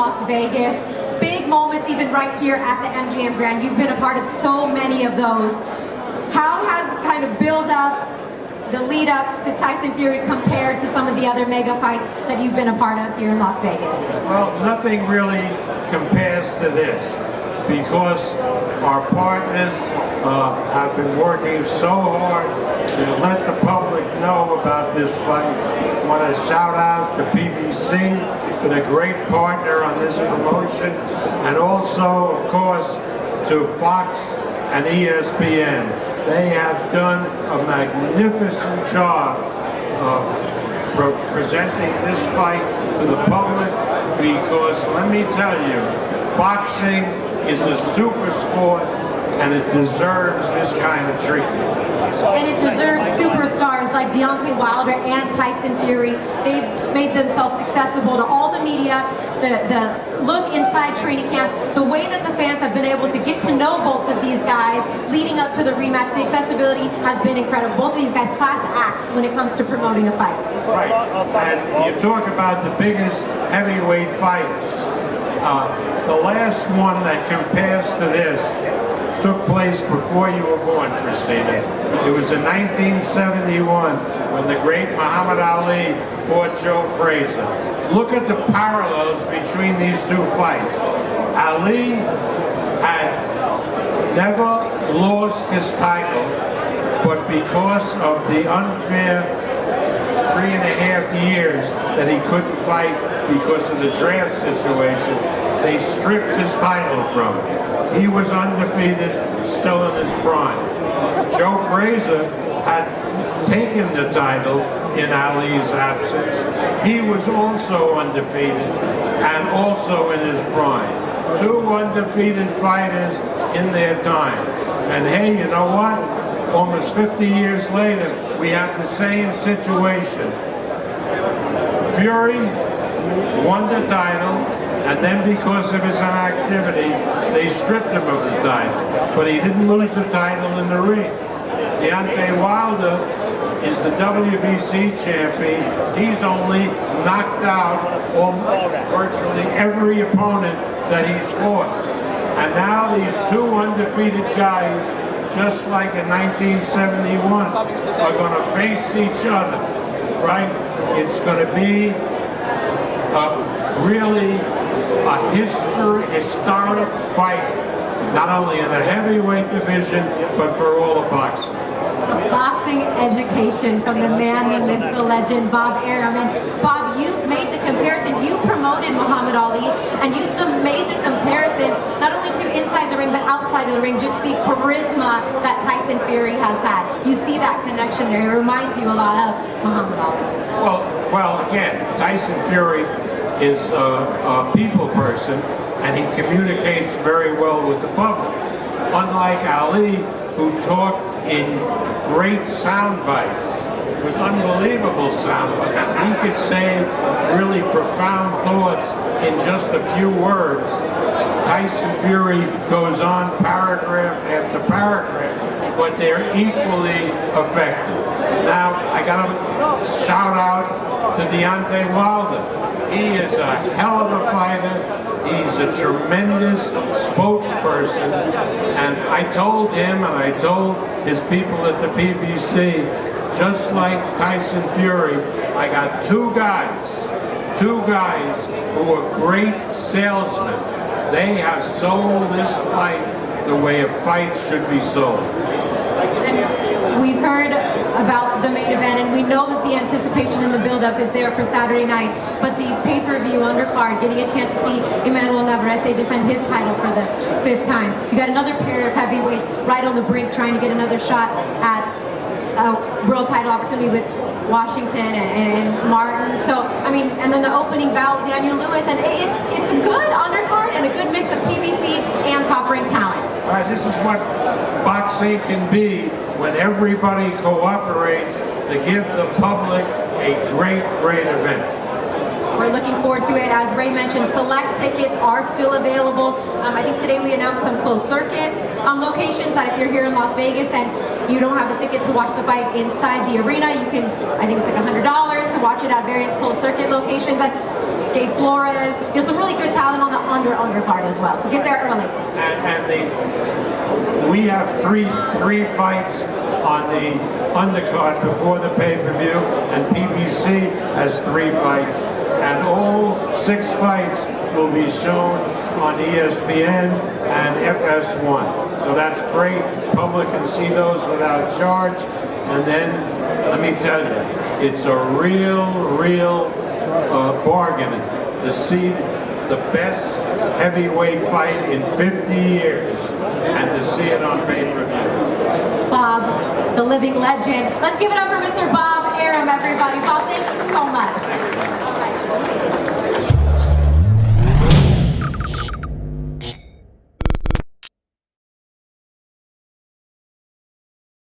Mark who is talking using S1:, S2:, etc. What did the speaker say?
S1: Las Vegas. Big moments even right here at the MGM Grand. You've been a part of so many of those. How has kind of build up, the lead up to Tyson Fury compared to some of the other mega fights that you've been a part of here in Las Vegas?
S2: Well, nothing really compares to this, because our partners have been working so hard to let the public know about this fight. I want to shout out to PBC, been a great partner on this promotion, and also, of course, to Fox and ESPN. They have done a magnificent job presenting this fight to the public, because let me tell you, boxing is a super sport and it deserves this kind of treatment.
S1: And it deserves superstars like Deontay Wilder and Tyson Fury. They've made themselves accessible to all the media, the look inside training camps, the way that the fans have been able to get to know both of these guys leading up to the rematch. The accessibility has been incredible. Both of these guys class acts when it comes to promoting a fight.
S2: Right, and you talk about the biggest heavyweight fights. The last one that compares to this took place before you were born, Christina. It was in 1971 when the great Muhammad Ali fought Joe Fraser. Look at the parallels between these two fights. Ali had never lost his title, but because of the unfair 3.5 years that he couldn't fight because of the draft situation, they stripped his title from him. He was undefeated, still in his prime. Joe Fraser had taken the title in Ali's absence. He was also undefeated and also in his prime. Two undefeated fighters in their time. And hey, you know what? Almost 50 years later, we have the same situation. Fury won the title, and then because of his inactivity, they stripped him of the title. But he didn't lose the title in the ring. Deontay Wilder is the WBC champion. He's only knocked out virtually every opponent that he's fought. And now these two undefeated guys, just like in 1971, are going to face each other, right? It's going to be really a historic fight, not only in the heavyweight division, but for all of boxing.
S1: A boxing education from the man, the myth, the legend, Bob Arum. And Bob, you've made the comparison. You promoted Muhammad Ali, and you've made the comparison not only to inside the ring, but outside of the ring, just the charisma that Tyson Fury has had. You see that connection there. It reminds you a lot of Muhammad Ali.
S2: Well, again, Tyson Fury is a people person, and he communicates very well with the public. Unlike Ali, who talked in great sound bites, with unbelievable sound bites. He could say really profound thoughts in just a few words. Tyson Fury goes on paragraph after paragraph, but they're equally effective. Now, I gotta shout out to Deontay Wilder. He is a hell of a fighter. He's a tremendous spokesperson. And I told him, and I told his people at the PBC, just like Tyson Fury, I got two guys who are great salesmen. They have sold this fight the way a fight should be sold.
S1: And we've heard about the main event, and we know that the anticipation and the build-up is there for Saturday night, but the pay-per-view undercard, getting a chance to see Emmanuel Navarrete defend his title for the 5th time. You got another pair of heavyweights right on the brink trying to get another shot at a world title opportunity with Washington and Martin. So, I mean, and then the opening bout, Daniel Lewis, and it's a good undercard and a good mix of PBC and top-ranked talent.
S2: All right, this is what boxing can be when everybody cooperates to give the public a great event.
S1: We're looking forward to it. As Ray mentioned, select tickets are still available. I think today we announced some closed circuit locations that if you're here in Las Vegas and you don't have a ticket to watch the fight inside the arena, you can, I think it's like $100 to watch it at various closed circuit locations. And Gabe Flores. There's some really good talent on the undercard as well. So get there early.
S2: We have three fights on the undercard before the pay-per-view, and PBC has 3 fights, and all 6 fights will be shown on ESPN and FS1. So that's great. Public can see those without charge. And then, let me tell you, it's a real bargain to see the best heavyweight fight in 50 years and to see it on pay-per-view.
S1: Bob, the living legend. Let's give it up for Mr. Bob Arum, everybody. Bob, thank you so much.
S2: Thank you.